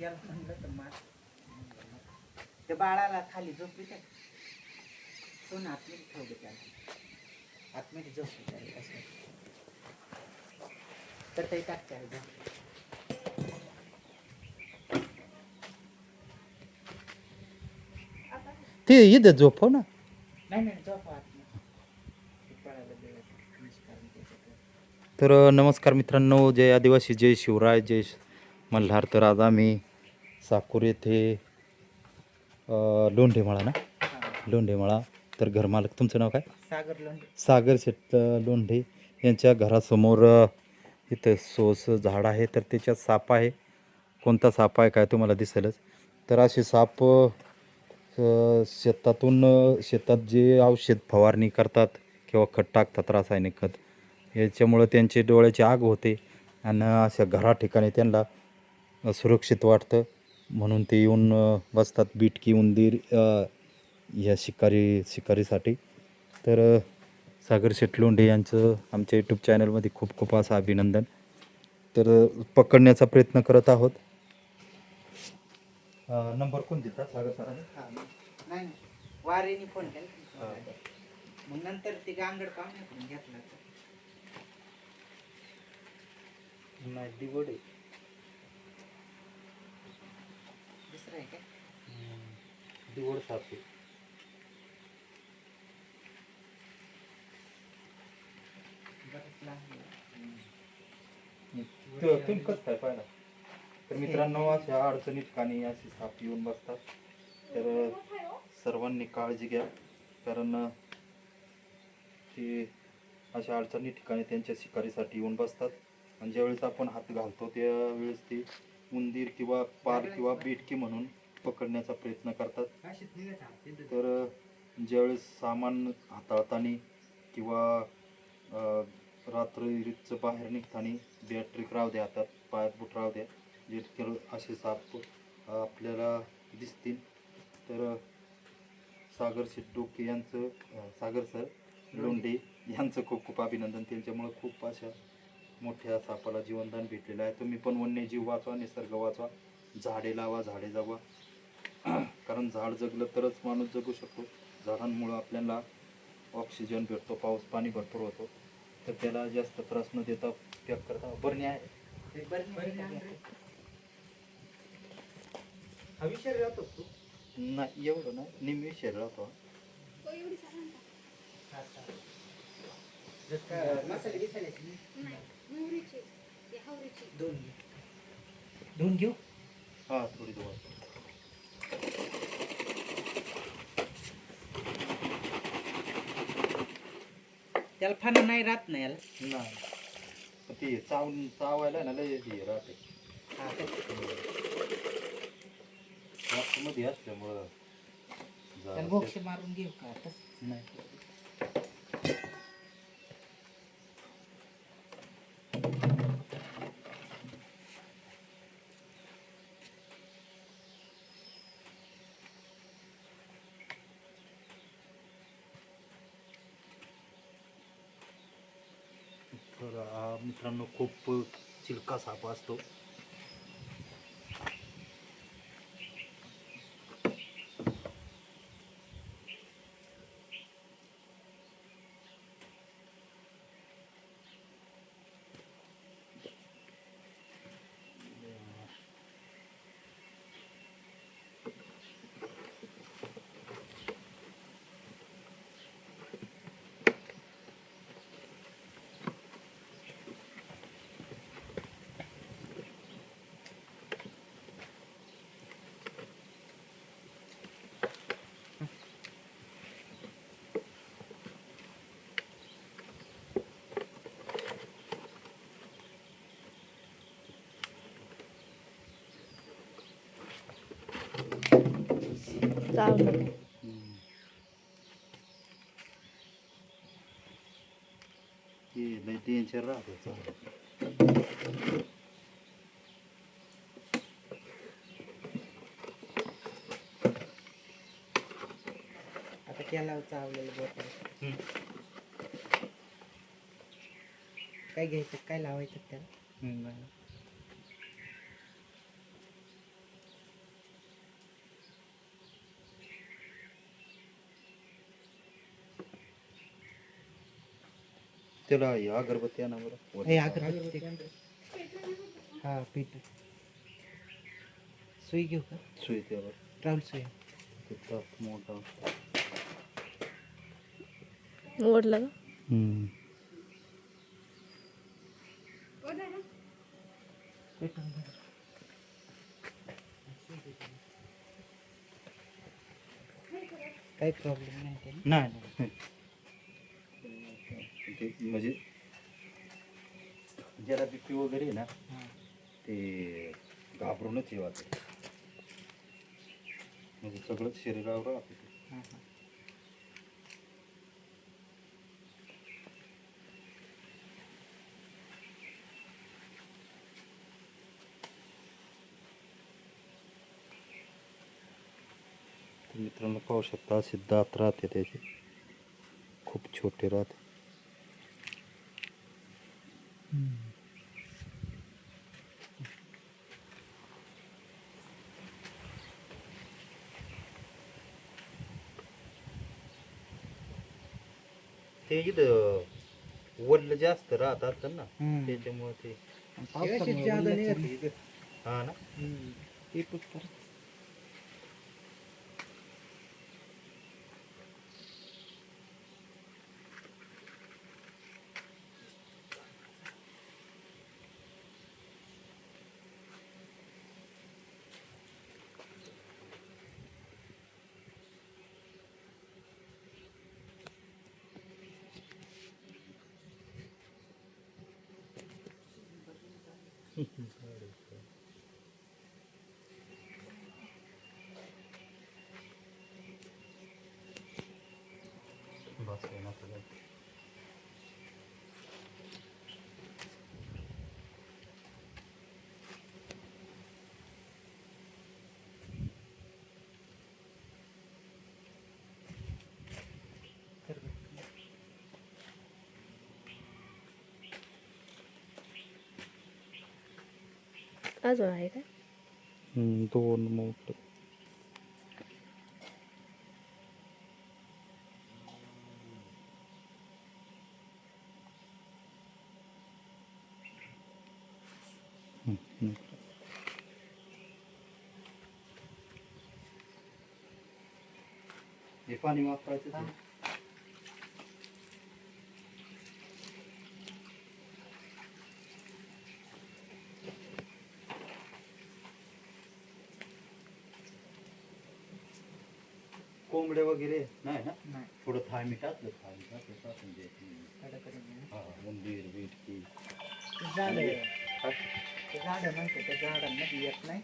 याला म्हणलं तर मार त्या बाळाला खाली झोपली त्या सोन आतमध्ये ठेवलं त्याला आतमध्ये झोपली त्याला असं तर ते टाकते ते इथं झोपव ना. नाही नाही झोप तर नमस्कार मित्रांनो, जय आदिवासी, जय शिवराय, जय मल्हार. तर आज आम्ही साकूर येथे लोंढेमळा ना, लोंढेमळा. तर घरमालक तुमचं नाव काय? सागर लोंढे. सागर शेट लोंढे यांच्या घरासमोर इथं सोस झाड आहे. तर त्याच्यात साप आहे. कोणता साप आहे काय तुम्हाला दिसेलच. तर असे साप शेतात जे औषध फवारणी करतात किंवा खत टाकतात, रासायनिक खत, याच्यामुळं त्यांचे डोळ्याची आग होते आणि अशा घरा ठिकाणी त्यांना सुरक्षित वाटतं म्हणून ते येऊन बसतात. बिटकी, उंदीर या शिकारीसाठी. तर सागर शेट लोंढे यांचं आमच्या यूट्यूब चॅनलमध्ये खूप खूप असं अभिनंदन. तर पकडण्याचा प्रयत्न करत आहोत. नंबर कोण देतात सागर सरांनी? नाही वारीने फोन केला मग नंतर ते गांगड पाहुण्याकडून घेतला नाही दिवड आहे. दुसरं आहे काय दिवड साप आहे. तुम्ही कसं काय पाहिला? तर मित्रांनो, अशा अडचणी ठिकाणी असे साप येऊन बसतात. तर सर्वांनी काळजी घ्या, कारण ते अशा अडचणी ठिकाणी त्यांच्या शिकारीसाठी येऊन बसतात. आणि ज्यावेळेस आपण हात घालतो त्यावेळेस ते उंदीर किंवा पाल किंवा बिटकी म्हणून पकडण्याचा प्रयत्न करतात. तर ज्यावेळेस सामान हाताळताना किंवा रात्रीचं बाहेर निघताना बॅटरीक राहू द्या, हातात पायात बूट राहू द्या, जे असे साप आपल्याला दिसतील. तर सागर शेट्टोके यांचं, सागर सर लोंढे यांचं खूप खूप अभिनंदन. त्यांच्यामुळं खूप अशा मोठ्या सापाला जीवनदान भेटलेलं आहे. तुम्ही पण वन्यजीव वाचवा, निसर्ग वाचवा, झाडे लावा, झाडे जगवा. कारण झाड जगलं तरच माणूस जगू शकतो. झाडांमुळं आपल्याला ऑक्सिजन भेटतो, पाऊस पाणी भरपूर होतो. तर त्याला जास्त त्रास न देता त्याग करता बरणी आहे. हवी राहतो तू नाही एवढं नाही, निम्मी शरीर राहतो. मसाले दिसायला दोन घेऊ. हा थोडी दोन. त्याला फाना नाही राहत नाही याला. नाही ते चावायला ना लय हे राहते. मध्ये असल्यामुळं त्याला बोक्ष मारून घेऊ का आता? नाही. तर हा मित्रांनो खूप चिलका साप असतो. चावलं. ते लय डेंजर राहतो. आता त्याला चावलेलं बोट काय घ्यायचं काय लावायचं त्याला? त्याला हे अगरबत्ती आणा बरं. हे अगरबत्ती हा पीठ सुई घेऊ का सुई त्यावर राहुल सुई ते ताप मोठा. ओढला का? काही प्रॉब्लेम नाही ते नाही नाही ते म्हणजे ज्याला बीपी वगैरे आहे ना हां ते घाबरूनच येवाचं, म्हणजे सगळंच शरीरावर राहते ते. हां हां तर मित्रांनो पाहू शकता असे दात राहते त्याचे, खूप छोटे राहते. ते इथं वल्ल जास्त राहत असेल ना त्याच्यामुळे ते पावसामुळे ओलंच आहे. हा ना. ते पुष्कर बस आहे ना सगळं. अजून आहे का? दोन मोठ हे पाणी वापरायचं ते. कोंबडे वगैरे नाही ना. नाही थोडं थायमी टाकलं टाकून द्यायचं. कडकडे नाही. हा उंदीर बीट की ते झाडं ते झाडं म्हणते त्या झाडांमध्ये येत नाही